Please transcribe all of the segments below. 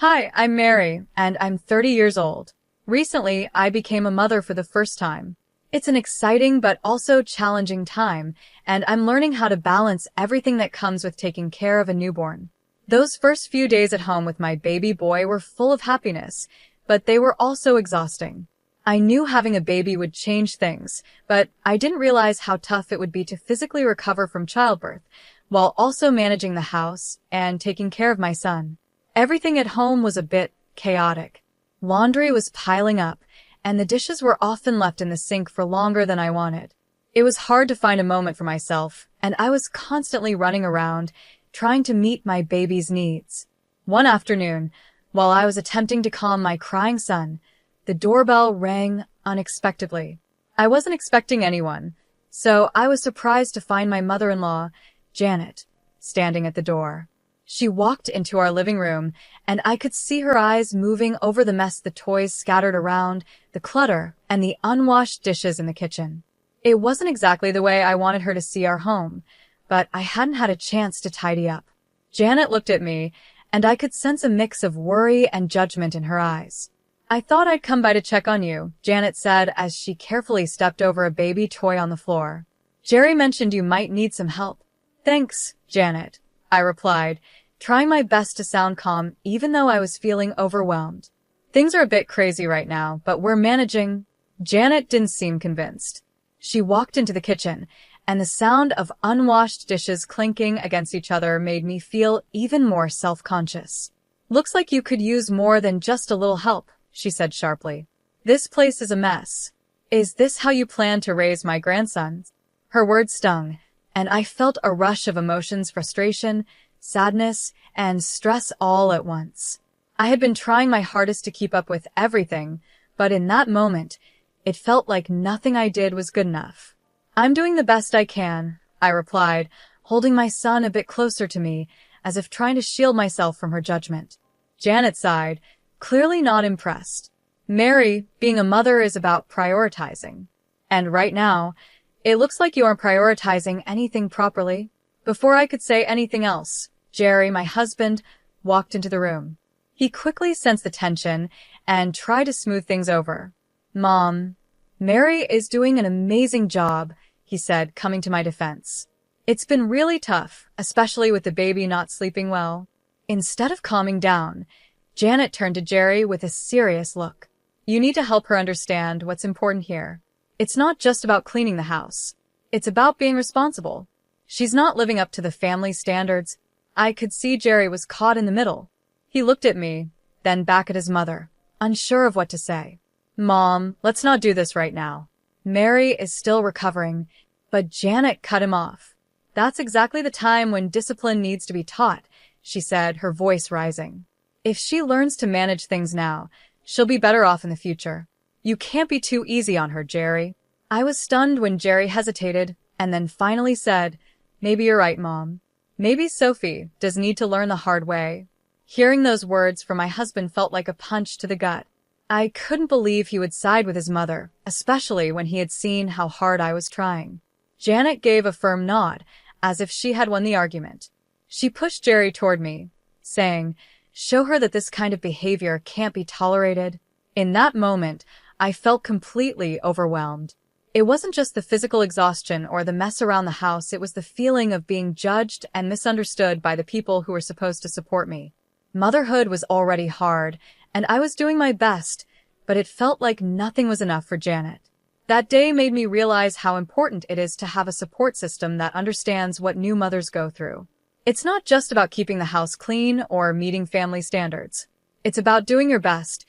Hi, I'm Mary, and I'm 30 years old. Recently, I became a mother for the first time. It's an exciting but also challenging time, and I'm learning how to balance everything that comes with taking care of a newborn. Those first few days at home with my baby boy were full of happiness, but they were also exhausting. I knew having a baby would change things, but I didn't realize how tough it would be to physically recover from childbirth, while also managing the house and taking care of my son. Everything at home was a bit chaotic. Laundry was piling up, and the dishes were often left in the sink for longer than I wanted. It was hard to find a moment for myself, and I was constantly running around, trying to meet my baby's needs. One afternoon, while I was attempting to calm my crying son, the doorbell rang unexpectedly. I wasn't expecting anyone, so I was surprised to find my mother-in-law, Janet, standing at the door. She walked into our living room, and I could see her eyes moving over the mess, the toys scattered around, the clutter, and the unwashed dishes in the kitchen. It wasn't exactly the way I wanted her to see our home, but I hadn't had a chance to tidy up. Janet looked at me, and I could sense a mix of worry and judgment in her eyes. "I thought I'd come by to check on you," Janet said as she carefully stepped over a baby toy on the floor. "Jerry mentioned you might need some help." "Thanks, Janet," I replied, trying my best to sound calm even though I was feeling overwhelmed. "Things are a bit crazy right now, but we're managing." Janet didn't seem convinced. She walked into the kitchen, and the sound of unwashed dishes clinking against each other made me feel even more self-conscious. "Looks like you could use more than just a little help," she said sharply. "This place is a mess. Is this how you plan to raise my grandson?" Her words stung, and I felt a rush of emotions: frustration, sadness, and stress all at once. I had been trying my hardest to keep up with everything, but in that moment, it felt like nothing I did was good enough. "I'm doing the best I can," I replied, holding my son a bit closer to me, as if trying to shield myself from her judgment. Janet sighed, clearly not impressed. "Mary, being a mother is about prioritizing. And right now, it looks like you aren't prioritizing anything properly." Before I could say anything else, Jerry, my husband, walked into the room. He quickly sensed the tension and tried to smooth things over. "Mom, Mary is doing an amazing job," he said, coming to my defense. "It's been really tough, especially with the baby not sleeping well." Instead of calming down, Janet turned to Jerry with a serious look. "You need to help her understand what's important here. It's not just about cleaning the house. It's about being responsible. She's not living up to the family standards." I could see Jerry was caught in the middle. He looked at me, then back at his mother, unsure of what to say. "Mom, let's not do this right now. Mary is still recovering." But Janet cut him off. "That's exactly the time when discipline needs to be taught," she said, her voice rising. "If she learns to manage things now, she'll be better off in the future. You can't be too easy on her, Jerry." I was stunned when Jerry hesitated and then finally said, "Maybe you're right, Mom. Maybe Sophie does need to learn the hard way." Hearing those words from my husband felt like a punch to the gut. I couldn't believe he would side with his mother, especially when he had seen how hard I was trying. Janet gave a firm nod, as if she had won the argument. She pushed Jerry toward me, saying, "Show her that this kind of behavior can't be tolerated." In that moment, I felt completely overwhelmed. It wasn't just the physical exhaustion or the mess around the house, it was the feeling of being judged and misunderstood by the people who were supposed to support me. Motherhood was already hard, and I was doing my best, but it felt like nothing was enough for Janet. That day made me realize how important it is to have a support system that understands what new mothers go through. It's not just about keeping the house clean or meeting family standards. It's about doing your best,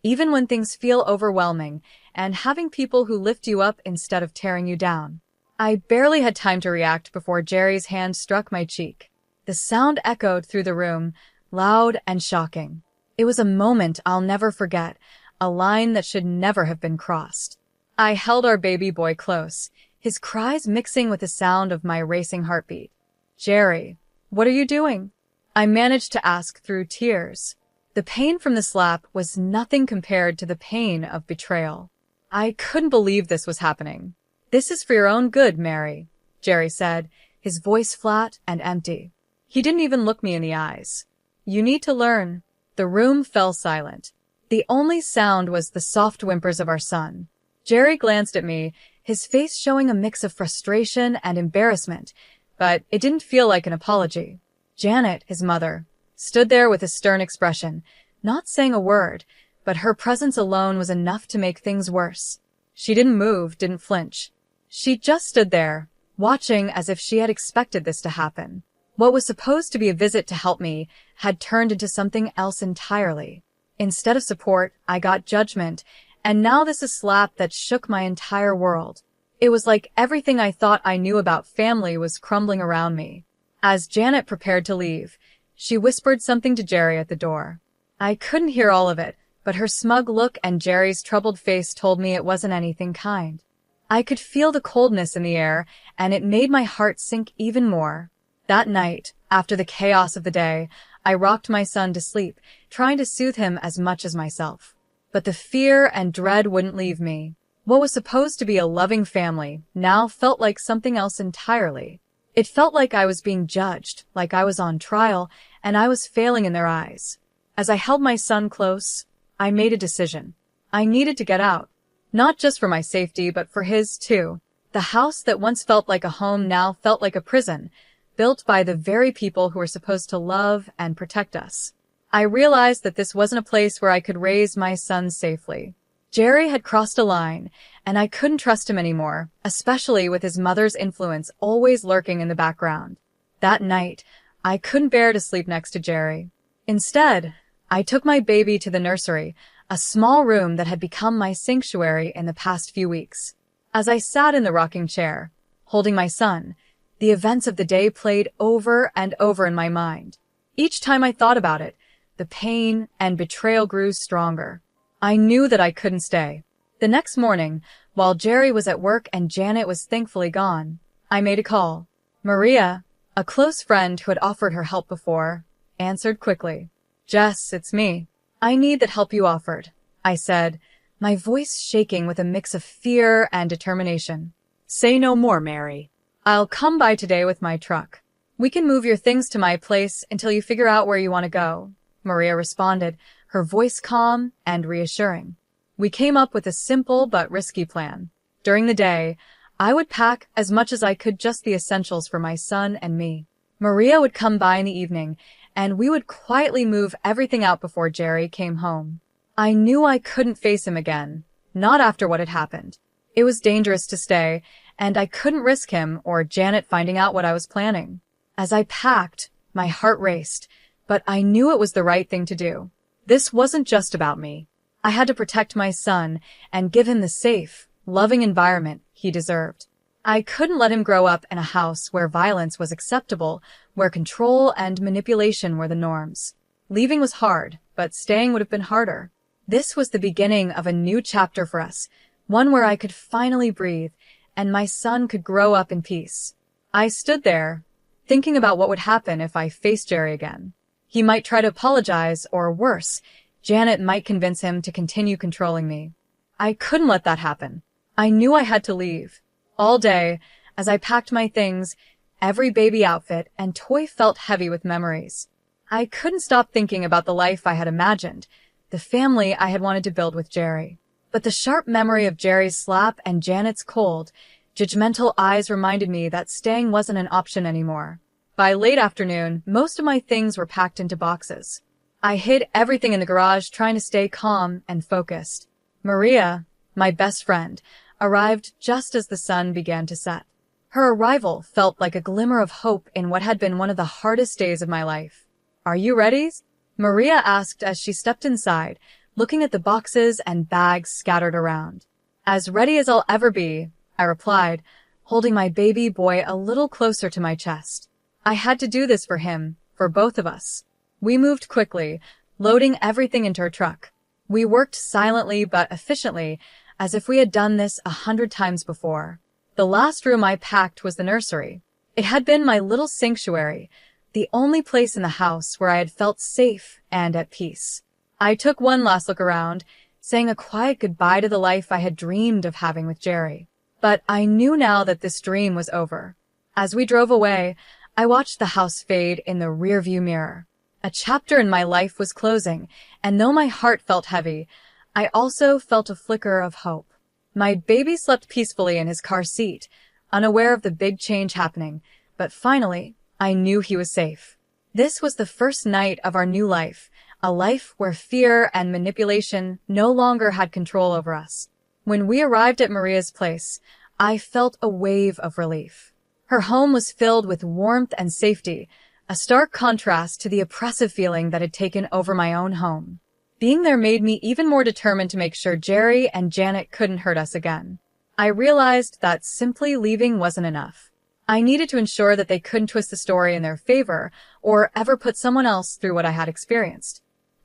even when things feel overwhelming, and having people who lift you up instead of tearing you down. I barely had time to react before Jerry's hand struck my cheek. The sound echoed through the room, loud and shocking. It was a moment I'll never forget, a line that should never have been crossed. I held our baby boy close, his cries mixing with the sound of my racing heartbeat. "Jerry, what are you doing?" I managed to ask through tears. The pain from the slap was nothing compared to the pain of betrayal. I couldn't believe this was happening. "This is for your own good, Mary," Jerry said, his voice flat and empty. He didn't even look me in the eyes. "You need to learn The room fell silent. The only sound was the soft whimpers of our son. Jerry glanced at me, his face showing a mix of frustration and embarrassment, but it didn't feel like an apology. Janet, his mother, stood there with a stern expression, not saying a word, but her presence alone was enough to make things worse. She didn't move, didn't flinch. She just stood there, watching as if she had expected this to happen. What was supposed to be a visit to help me had turned into something else entirely. Instead of support, I got judgment, and now this is a slap that shook my entire world. It was like everything I thought I knew about family was crumbling around me. As Janet prepared to leave, she whispered something to Jerry at the door. I couldn't hear all of it, but her smug look and Jerry's troubled face told me it wasn't anything kind. I could feel the coldness in the air, and it made my heart sink even more. That night, after the chaos of the day, I rocked my son to sleep, trying to soothe him as much as myself. But the fear and dread wouldn't leave me. What was supposed to be a loving family now felt like something else entirely. It felt like I was being judged, like I was on trial, and I was failing in their eyes. As I held my son close, I made a decision. I needed to get out. Not just for my safety, but for his too. The house that once felt like a home now felt like a prison, built by the very people who were supposed to love and protect us. I realized that this wasn't a place where I could raise my son safely. Jerry had crossed a line, and I couldn't trust him anymore, especially with his mother's influence always lurking in the background. That night, I couldn't bear to sleep next to Jerry. Instead, I took my baby to the nursery, a small room that had become my sanctuary in the past few weeks. As I sat in the rocking chair, holding my son, the events of the day played over and over in my mind. Each time I thought about it, the pain and betrayal grew stronger. I knew that I couldn't stay. The next morning, while Jerry was at work and Janet was thankfully gone, I made a call. Maria, a close friend who had offered her help before, answered quickly. Jess, it's me. I need that help you offered, I said, my voice shaking with a mix of fear and determination. Say no more, Mary. I'll come by today with my truck. We can move your things to my place until you figure out where you want to go, Maria responded, her voice calm and reassuring. We came up with a simple but risky plan. During the day, I would pack as much as I could, just the essentials for my son and me. Maria would come by in the evening, and we would quietly move everything out before Jerry came home. I knew I couldn't face him again, not after what had happened. It was dangerous to stay, and I couldn't risk him or Janet finding out what I was planning. As I packed, my heart raced, but I knew it was the right thing to do. This wasn't just about me. I had to protect my son and give him the safe, loving environment he deserved. I couldn't let him grow up in a house where violence was acceptable, where control and manipulation were the norms. Leaving was hard, but staying would have been harder. This was the beginning of a new chapter for us, one where I could finally breathe, and my son could grow up in peace. I stood there, thinking about what would happen if I faced Jerry again. He might try to apologize, or worse, Janet might convince him to continue controlling me. I couldn't let that happen. I knew I had to leave. All day, as I packed my things, every baby outfit and toy felt heavy with memories. I couldn't stop thinking about the life I had imagined, the family I had wanted to build with Jerry. But the sharp memory of Jerry's slap and Janet's cold, judgmental eyes reminded me that staying wasn't an option anymore. By late afternoon, most of my things were packed into boxes. I hid everything in the garage, trying to stay calm and focused. Maria, my best friend, arrived just as the sun began to set. Her arrival felt like a glimmer of hope in what had been one of the hardest days of my life. Are you ready? Maria asked as she stepped inside, looking at the boxes and bags scattered around. As ready as I'll ever be, I replied, holding my baby boy a little closer to my chest. I had to do this for him, for both of us. We moved quickly, loading everything into our truck. We worked silently but efficiently, as if we had done this 100 times before. The last room I packed was the nursery. It had been my little sanctuary, the only place in the house where I had felt safe and at peace. I took one last look around, saying a quiet goodbye to the life I had dreamed of having with Jerry. But I knew now that this dream was over. As we drove away, I watched the house fade in the rearview mirror. A chapter in my life was closing, and though my heart felt heavy, I also felt a flicker of hope. My baby slept peacefully in his car seat, unaware of the big change happening, but finally, I knew he was safe. This was the first night of our new life, a life where fear and manipulation no longer had control over us. When we arrived at Maria's place, I felt a wave of relief. Her home was filled with warmth and safety, a stark contrast to the oppressive feeling that had taken over my own home. Being there made me even more determined to make sure Jerry and Janet couldn't hurt us again. I realized that simply leaving wasn't enough. I needed to ensure that they couldn't twist the story in their favor or ever put someone else through what I had experienced.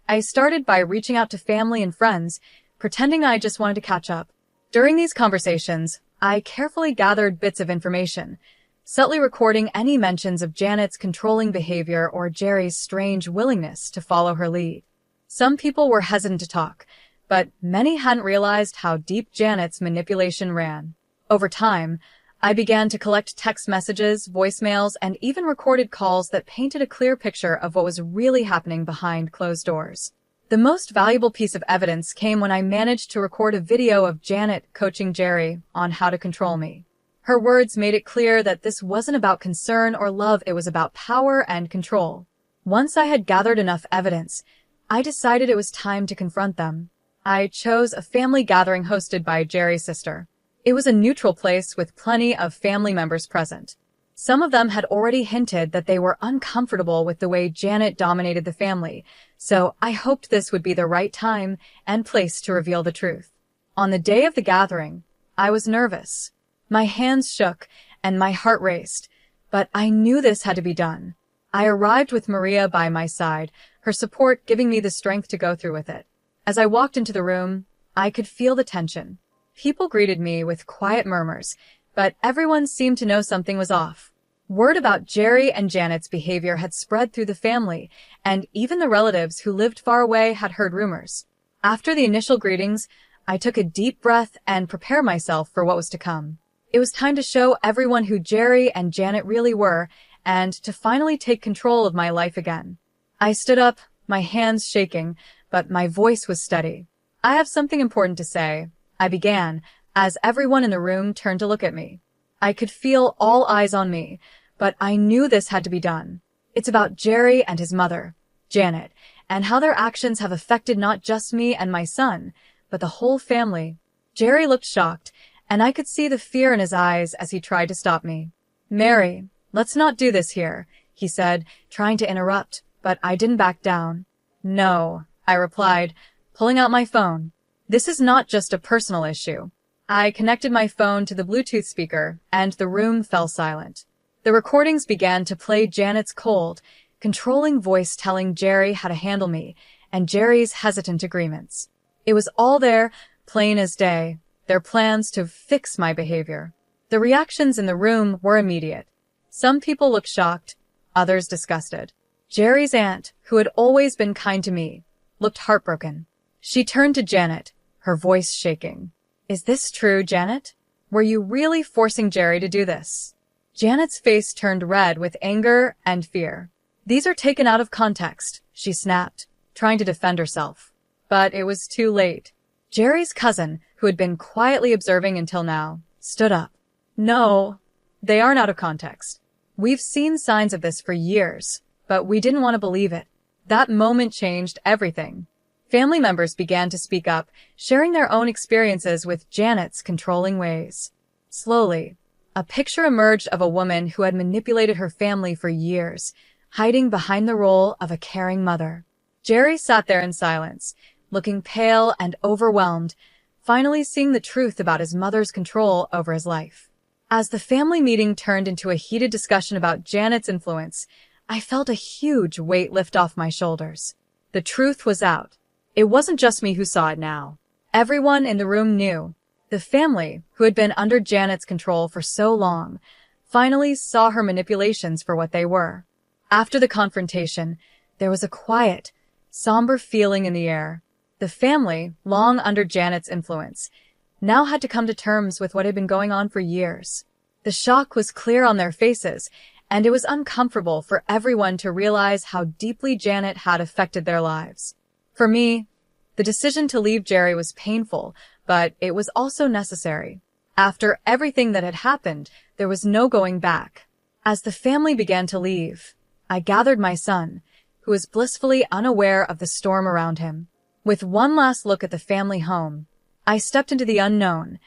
I started by reaching out to family and friends, pretending I just wanted to catch up. During these conversations, I carefully gathered bits of information, subtly recording any mentions of Janet's controlling behavior or Jerry's strange willingness to follow her lead. Some people were hesitant to talk, but many hadn't realized how deep Janet's manipulation ran. Over time, I began to collect text messages, voicemails, and even recorded calls that painted a clear picture of what was really happening behind closed doors. The most valuable piece of evidence came when I managed to record a video of Janet coaching Jerry on how to control me. Her words made it clear that this wasn't about concern or love, it was about power and control. Once I had gathered enough evidence, I decided it was time to confront them. I chose a family gathering hosted by Jerry's sister. It was a neutral place with plenty of family members present. Some of them had already hinted that they were uncomfortable with the way Janet dominated the family, so I hoped this would be the right time and place to reveal the truth. On the day of the gathering, I was nervous. My hands shook and my heart raced, but I knew this had to be done. I arrived with Maria by my side, her support giving me the strength to go through with it. As I walked into the room, I could feel the tension. People greeted me with quiet murmurs, but everyone seemed to know something was off. Word about Jerry and Janet's behavior had spread through the family, and even the relatives who lived far away had heard rumors. After the initial greetings, I took a deep breath and prepared myself for what was to come. It was time to show everyone who Jerry and Janet really were, and to finally take control of my life again. I stood up, my hands shaking, but my voice was steady. "I have something important to say," I began, as everyone in the room turned to look at me. I could feel all eyes on me, but I knew this had to be done. It's about Jerry and his mother, Janet, and how their actions have affected not just me and my son, but the whole family. Jerry looked shocked, and I could see the fear in his eyes as he tried to stop me. "Mary, let's not do this here," he said, trying to interrupt, but I didn't back down. "No," I replied, pulling out my phone. "This is not just a personal issue." I connected my phone to the Bluetooth speaker, and the room fell silent. The recordings began to play Janet's cold, controlling voice telling Jerry how to handle me, and Jerry's hesitant agreements. It was all there, plain as day, their plans to fix my behavior. The reactions in the room were immediate. Some people looked shocked, others disgusted. Jerry's aunt, who had always been kind to me, looked heartbroken. She turned to Janet, her voice shaking. "Is this true, Janet? Were you really forcing Jerry to do this?" Janet's face turned red with anger and fear. "These are taken out of context," she snapped, trying to defend herself. But it was too late. Jerry's cousin, who had been quietly observing until now, stood up. "No, they aren't out of context. We've seen signs of this for years, but we didn't want to believe it. That moment changed everything." Family members began to speak up, sharing their own experiences with Janet's controlling ways. Slowly, a picture emerged of a woman who had manipulated her family for years, hiding behind the role of a caring mother. Jerry sat there in silence, looking pale and overwhelmed, finally seeing the truth about his mother's control over his life. As the family meeting turned into a heated discussion about Janet's influence, I felt a huge weight lift off my shoulders. The truth was out. It wasn't just me who saw it now. Everyone in the room knew. The family, who had been under Janet's control for so long, finally saw her manipulations for what they were. After the confrontation, there was a quiet, somber feeling in the air. The family, long under Janet's influence, now had to come to terms with what had been going on for years. The shock was clear on their faces, and it was uncomfortable for everyone to realize how deeply Janet had affected their lives. For me, the decision to leave Jerry was painful, but it was also necessary. After everything that had happened, there was no going back. As the family began to leave, I gathered my son, who was blissfully unaware of the storm around him. With one last look at the family home, I stepped into the unknown,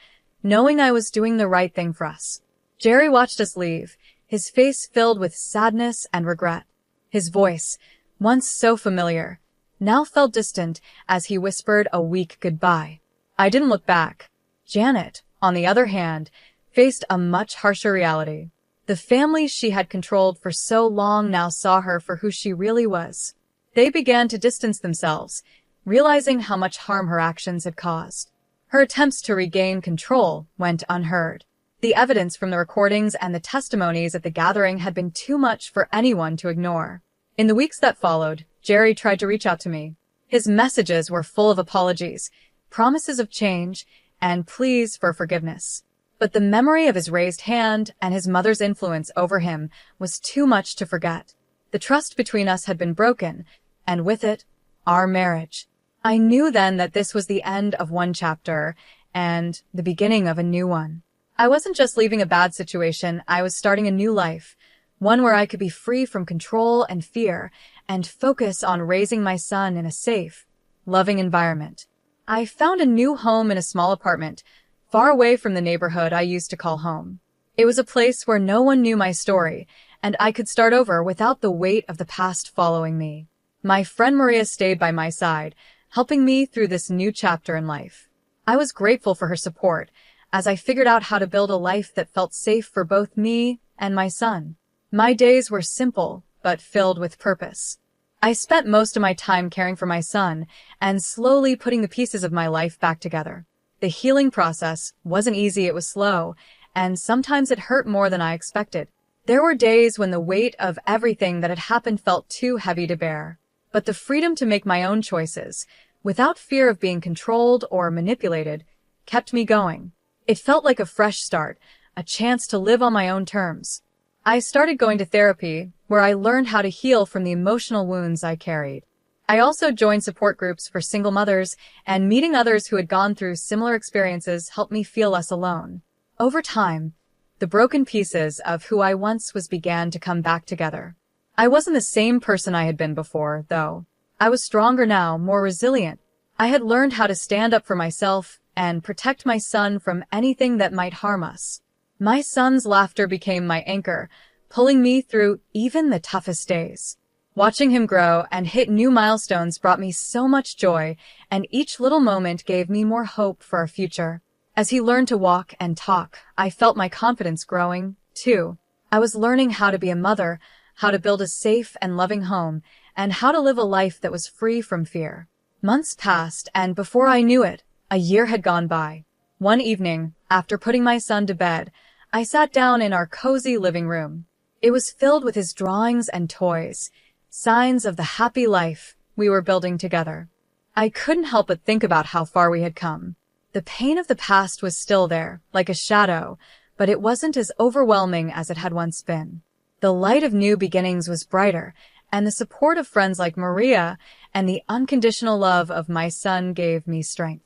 knowing I was doing the right thing for us. Jerry watched us leave, his face filled with sadness and regret. His voice, once so familiar, now felt distant as he whispered a weak goodbye. I didn't look back. Janet, on the other hand, faced a much harsher reality. The family she had controlled for so long now saw her for who she really was. They began to distance themselves, realizing how much harm her actions had caused. Her attempts to regain control went unheard. The evidence from the recordings and the testimonies at the gathering had been too much for anyone to ignore. In the weeks that followed, Jerry tried to reach out to me. His messages were full of apologies, promises of change, and pleas for forgiveness. But the memory of his raised hand and his mother's influence over him was too much to forget. The trust between us had been broken, and with it, our marriage. I knew then that this was the end of one chapter and the beginning of a new one. I wasn't just leaving a bad situation, I was starting a new life, one where I could be free from control and fear and focus on raising my son in a safe, loving environment. I found a new home in a small apartment, far away from the neighborhood I used to call home. It was a place where no one knew my story, and I could start over without the weight of the past following me. My friend Maria stayed by my side, helping me through this new chapter in life. I was grateful for her support, as I figured out how to build a life that felt safe for both me and my son. My days were simple, but filled with purpose. I spent most of my time caring for my son and slowly putting the pieces of my life back together. The healing process wasn't easy, it was slow, and sometimes it hurt more than I expected. There were days when the weight of everything that had happened felt too heavy to bear. But the freedom to make my own choices, without fear of being controlled or manipulated, kept me going. It felt like a fresh start, a chance to live on my own terms. I started going to therapy, where I learned how to heal from the emotional wounds I carried. I also joined support groups for single mothers, and meeting others who had gone through similar experiences helped me feel less alone. Over time, the broken pieces of who I once was began to come back together. I wasn't the same person I had been before, though. I was stronger now, more resilient. I had learned how to stand up for myself and protect my son from anything that might harm us. My son's laughter became my anchor, pulling me through even the toughest days. Watching him grow and hit new milestones brought me so much joy, and each little moment gave me more hope for our future. As he learned to walk and talk, I felt my confidence growing, too. I was learning how to be a mother, how to build a safe and loving home, and how to live a life that was free from fear. Months passed, and before I knew it, a year had gone by. One evening, after putting my son to bed, I sat down in our cozy living room. It was filled with his drawings and toys, signs of the happy life we were building together. I couldn't help but think about how far we had come. The pain of the past was still there, like a shadow, but it wasn't as overwhelming as it had once been. The light of new beginnings was brighter, and the support of friends like Maria and the unconditional love of my son gave me strength.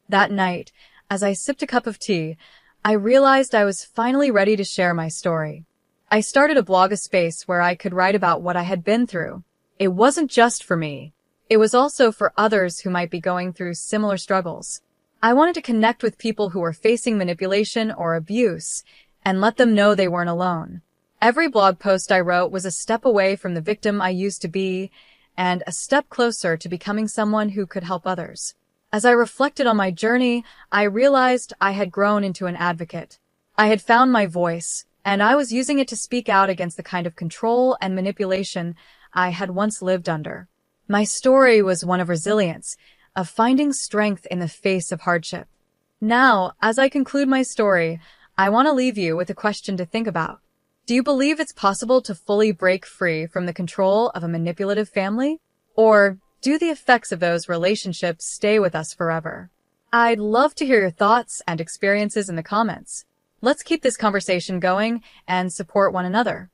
That night, as I sipped a cup of tea, I realized I was finally ready to share my story. I started a blog, a space where I could write about what I had been through. It wasn't just for me. It was also for others who might be going through similar struggles. I wanted to connect with people who were facing manipulation or abuse and let them know they weren't alone. Every blog post I wrote was a step away from the victim I used to be and a step closer to becoming someone who could help others. As I reflected on my journey, I realized I had grown into an advocate. I had found my voice, and I was using it to speak out against the kind of control and manipulation I had once lived under. My story was one of resilience, of finding strength in the face of hardship. Now, as I conclude my story, I want to leave you with a question to think about. Do you believe it's possible to fully break free from the control of a manipulative family? Or do the effects of those relationships stay with us forever? I'd love to hear your thoughts and experiences in the comments. Let's keep this conversation going and support one another.